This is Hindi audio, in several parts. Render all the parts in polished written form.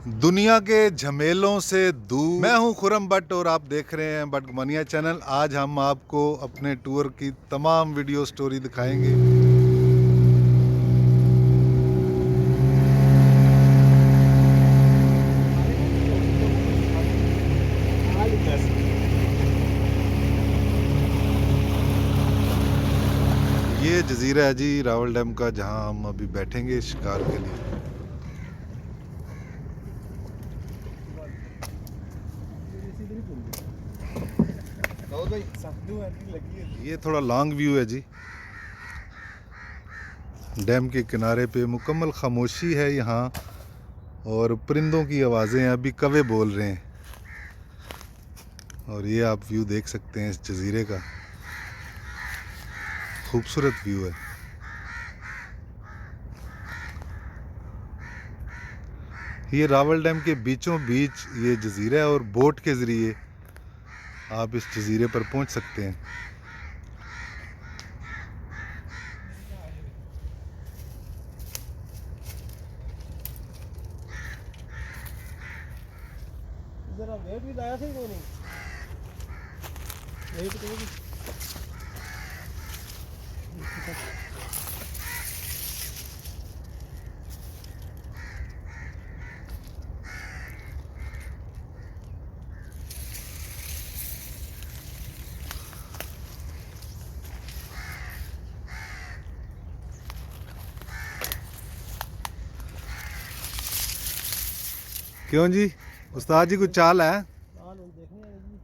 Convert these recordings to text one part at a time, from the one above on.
दुनिया के झमेलों से दूर। मैं हूं खुरम भट्ट और आप देख रहे हैं भट्टमनिया चैनल। आज हम आपको अपने टूर की तमाम वीडियो स्टोरी दिखाएंगे। ये जजीरा है जी रावल डैम का, जहां हम अभी बैठेंगे शिकार के लिए। ये थोड़ा लॉन्ग व्यू है जी। डैम के किनारे पे मुकम्मल खामोशी है यहाँ, और परिंदों की आवाज़ें अभी कौवे बोल रहे हैं। और ये आप व्यू देख सकते हैं इस जजीरे का, खूबसूरत व्यू है। ये रावल डैम के बीचों बीच ये जजीरा है, और बोट के ज़रिए आप इस जजीरे पर पहुंच सकते हैं। जरा वेट भी लाया था कोई नहीं वेट करोगे। क्यों जी उस्ताद जी, कुछ चाल है? हां देखने हैं जी।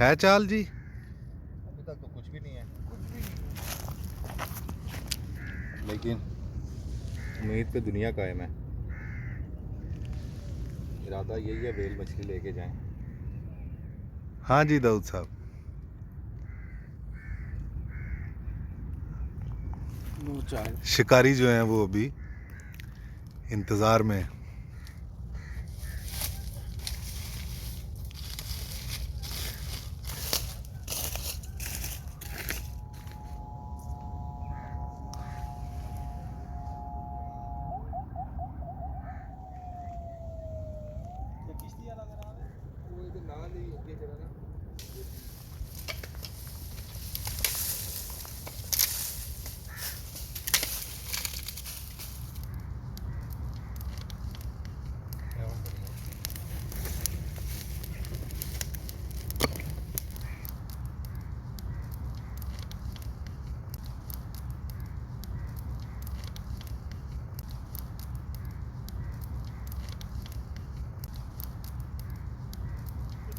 है चाल जी? अभी तक तो कुछ भी नहीं है, लेकिन उम्मीद पे दुनिया कायम है। इरादा यही है वेल मछली लेके जाएं। हाँ जी दाऊद साहब। शिकारी जो हैं वो अभी इंतज़ार में है। ये किश्ती वाला अगर आवे वो इधर नाल ही अगे जरा ना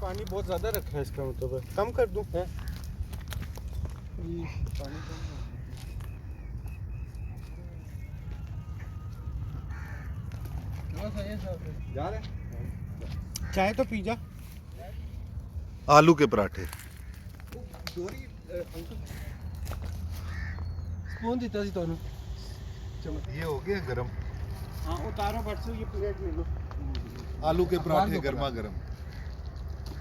पानी बहुत ज्यादा रखा है, इसका मतलब कम कर दूं है पानी कम जा रहे चाय तो पी जा। आलू के पराठे। दोरी अंकल स्पून दिता सी तोनू। ये हो गया गरम। हां उतारो बट से ये प्लेट ले लो। आलू के पराठे गर्मा गर्म।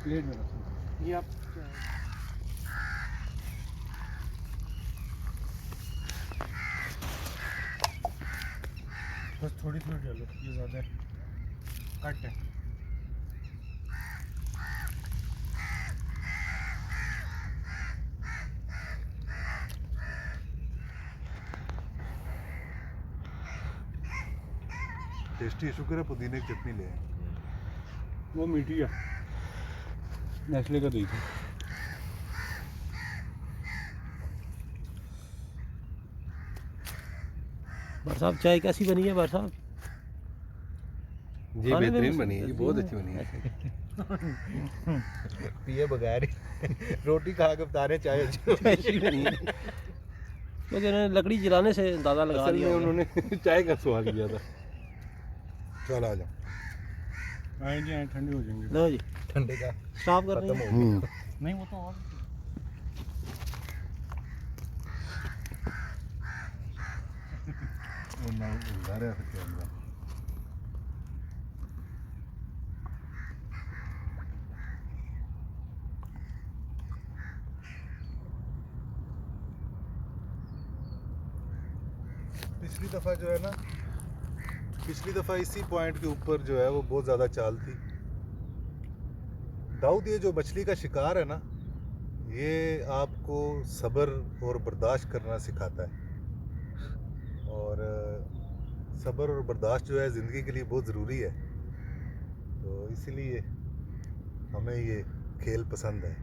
प्लेट में रखो ये आप बस थोड़ी थोड़ी डालो, ये ज़्यादा है कट है। टेस्टी, शुक्र है पुदीने की चटनी ले आए। वो मीठी है, नेस्ले का दी थी। भाई साहब चाय कैसी बनी है भाई साहब? ये बेहतरीन बनी है जी, बहुत अच्छी बनी है। पिए बगैर रोटी खा के बता रहे चाय अच्छी बनी है। क्योंकि उन्होंने लकड़ी जलाने से अंदाजा लगा असल लिया में उन्होंने चाय का स्वाद किया था। चल आ जाओ। आए जी आए, ठंडी हो जाएंगे। लो जी ठंडे का स्टॉप कर खत्म रहे हो हैं। गया। नहीं वो तो और वो ना उधर है कैमरा। पिछली दफ़ा जो है ना, पिछली दफ़ा इसी पॉइंट के ऊपर जो है वो बहुत ज़्यादा चाल थी। दाऊद, ये जो मछली का शिकार है ना, ये आपको सब्र और बर्दाश्त करना सिखाता है। और सब्र और बर्दाश्त जो है ज़िंदगी के लिए बहुत ज़रूरी है, तो इसीलिए हमें ये खेल पसंद है।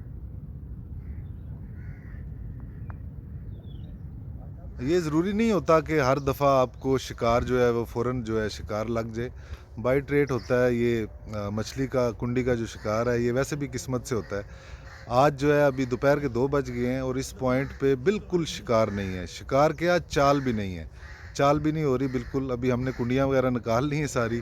ये ज़रूरी नहीं होता कि हर दफ़ा आपको शिकार जो है वो फ़ौरन जो है शिकार लग जाए। बाइट रेट होता है ये मछली का, कुंडी का जो शिकार है ये वैसे भी किस्मत से होता है। आज जो है अभी दोपहर के 2 बज गए हैं और इस पॉइंट पे बिल्कुल शिकार नहीं है। शिकार क्या, चाल भी नहीं है, चाल भी नहीं हो रही बिल्कुल। अभी हमने कुंडियाँ वगैरह निकाल ली हैं सारी,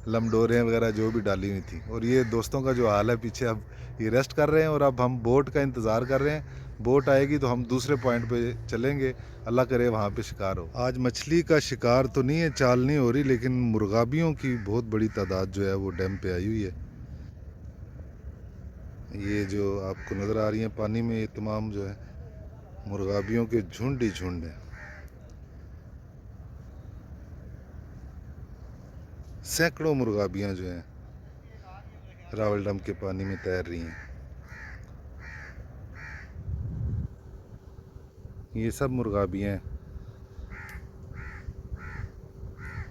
लमडोरें वगैरह जो भी डाली हुई थी। और ये दोस्तों का जो हाल है पीछे, अब ये रेस्ट कर रहे हैं और अब हम बोट का इंतज़ार कर रहे हैं। बोट आएगी तो हम दूसरे पॉइंट पे चलेंगे, अल्लाह करे वहाँ पे शिकार हो। आज मछली का शिकार तो नहीं है, चाल नहीं हो रही, लेकिन मुर्गाबियों की बहुत बड़ी तादाद जो है वो डैम पे आई हुई है। ये जो आपको नज़र आ रही है पानी में, ये तमाम जो है मुर्गाबियों के झुंड ही झुंड हैं। सैकड़ों मुर्गाबियाँ जो हैं रावलडैम के पानी में तैर रही हैं। ये सब मुर्गाबियाँ हैं।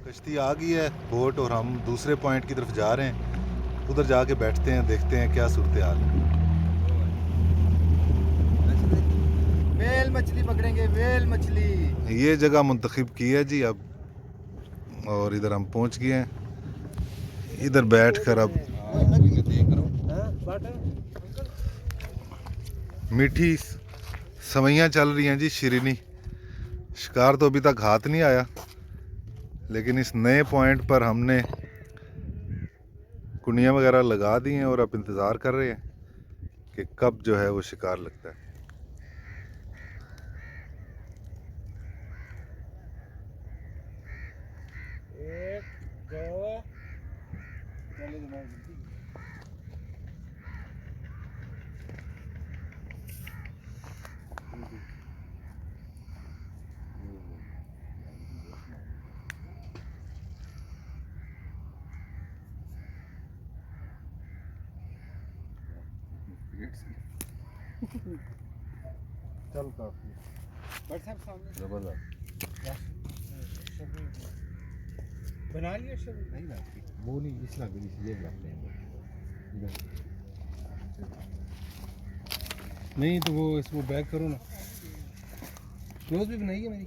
कश्ती आ गई है बोट और हम दूसरे पॉइंट की तरफ जा रहे हैं। उधर जाके बैठते हैं, देखते हैं क्या सूरत हाल है। वेल मछली पकड़ेंगे, वेल मछली। ये जगह मुंतखब की है जी अब, और इधर हम पहुंच गए हैं। इधर बैठकर अब मीठी सवैयाँ चल रही हैं जी, शिरीनी। शिकार तो अभी तक हाथ नहीं आया, लेकिन इस नए पॉइंट पर हमने कुंडियाँ वगैरह लगा दी हैं और अब इंतज़ार कर रहे हैं कि कब जो है वो शिकार लगता है। एक, दो, चले जनाब जल्दी। चल काफी व्हाट्सएप सामने जबरदस्त बना लिया सब। नहीं ना वो नहीं, इस ना भी ये बनाते हैं। नहीं तो वो इसको बैक करो ना, क्लोज भी बनाइए मेरी।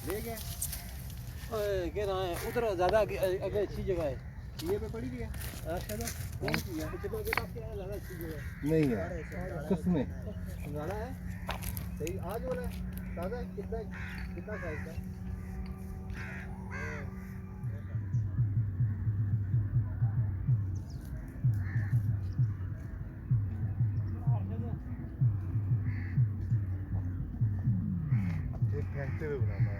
ले गया कह रहा है उधर ज़्यादा आगे अच्छी जगह है। ये पे पड़ी गया अच्छा ना ज़्यादा अच्छी जगह है। नहीं है किसमें ज़्यादा है सही आज हो रहा है ताज़ा है। कितना कितना साइज का एक फेंकते हुए बनाना है।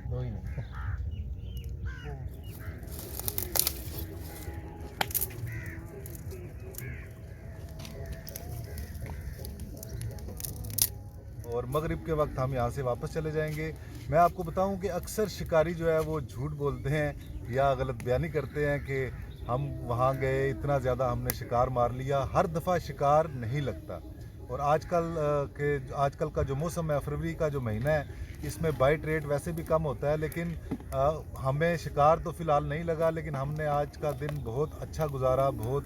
दो ही नहीं। और मगरिब के वक्त हम यहाँ से वापस चले जाएंगे। मैं आपको बताऊं कि अक्सर शिकारी जो है वो झूठ बोलते हैं या गलत बयानी करते हैं कि हम वहाँ गए, इतना ज़्यादा हमने शिकार मार लिया। हर दफ़ा शिकार नहीं लगता। और आजकल का जो मौसम है, फरवरी का जो महीना है, इसमें बाइट रेट वैसे भी कम होता है, लेकिन हमें शिकार तो फ़िलहाल नहीं लगा। लेकिन हमने आज का दिन बहुत अच्छा गुजारा, बहुत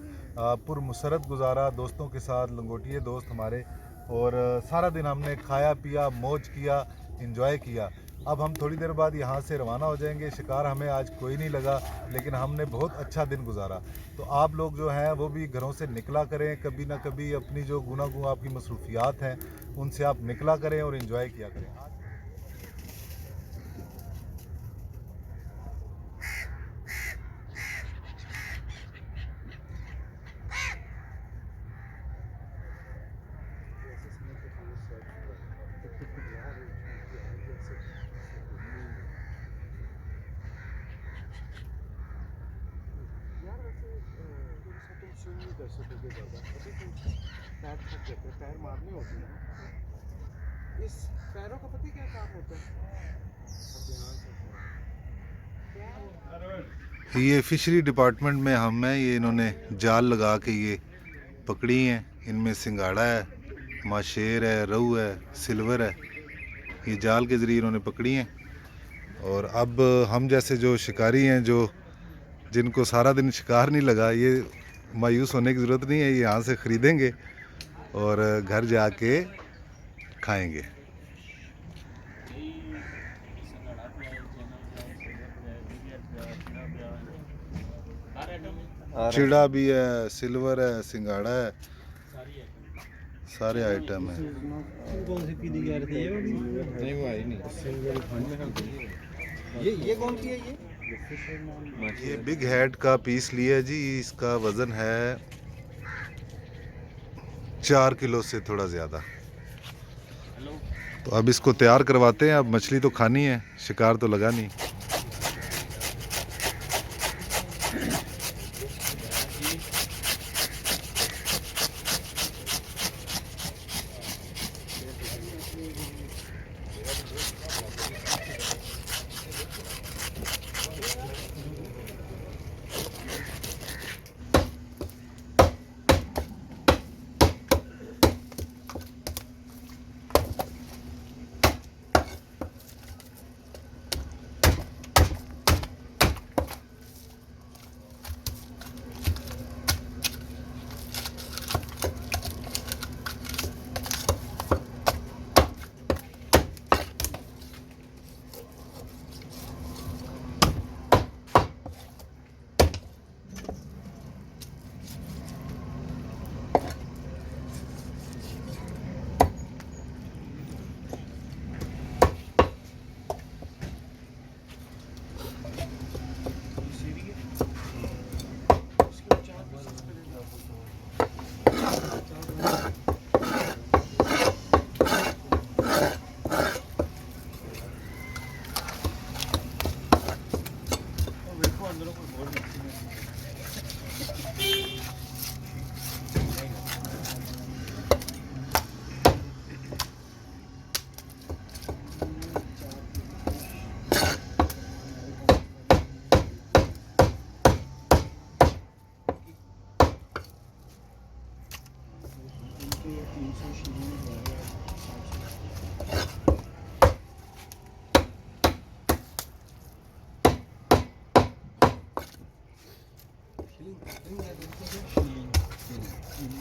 पुरमसरत गुजारा दोस्तों के साथ, लंगोटिए दोस्त हमारे। और सारा दिन हमने खाया पिया, मौज किया। इंजॉय किया। अब हम थोड़ी देर बाद यहाँ से रवाना हो जाएंगे। शिकार हमें आज कोई नहीं लगा, लेकिन हमने बहुत अच्छा दिन गुजारा। तो आप लोग जो हैं वो भी घरों से निकला करें, कभी ना कभी अपनी जो गुनागुन आपकी मसरूफियात हैं उनसे आप निकला करें और इन्जॉय किया करें। पैर थक जाते हैं, पैर मारने होते हैं। इस पैरों का पता क्या काम होता है? ये फिशरी डिपार्टमेंट में हम हैं, ये इन्होंने जाल लगा के ये पकड़ी हैं। इनमें सिंगाड़ा है, माशेर है, रहू है, सिल्वर है। ये जाल के ज़रिए इन्होंने पकड़ी हैं। और अब हम जैसे जो शिकारी हैं, जो जिनको सारा दिन शिकार नहीं लगा, ये मायूस होने की ज़रूरत नहीं है। ये यहाँ से ख़रीदेंगे और घर जाके खाएंगे। चिड़ा भी है, सिल्वर है, सिंगाड़ा है, सारे आइटम हैं। कौन सी पीली कह रहे थे ये वाली? नहीं वो आई नहीं, सिंगल फंड में हम ये कौन सी है ये? ये बिग हेड का पीस लिया जी। इसका वज़न है 4 किलो से थोड़ा ज़्यादा। तो अब इसको तैयार करवाते हैं। अब मछली तो खानी है, शिकार तो लगा नहीं।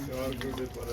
और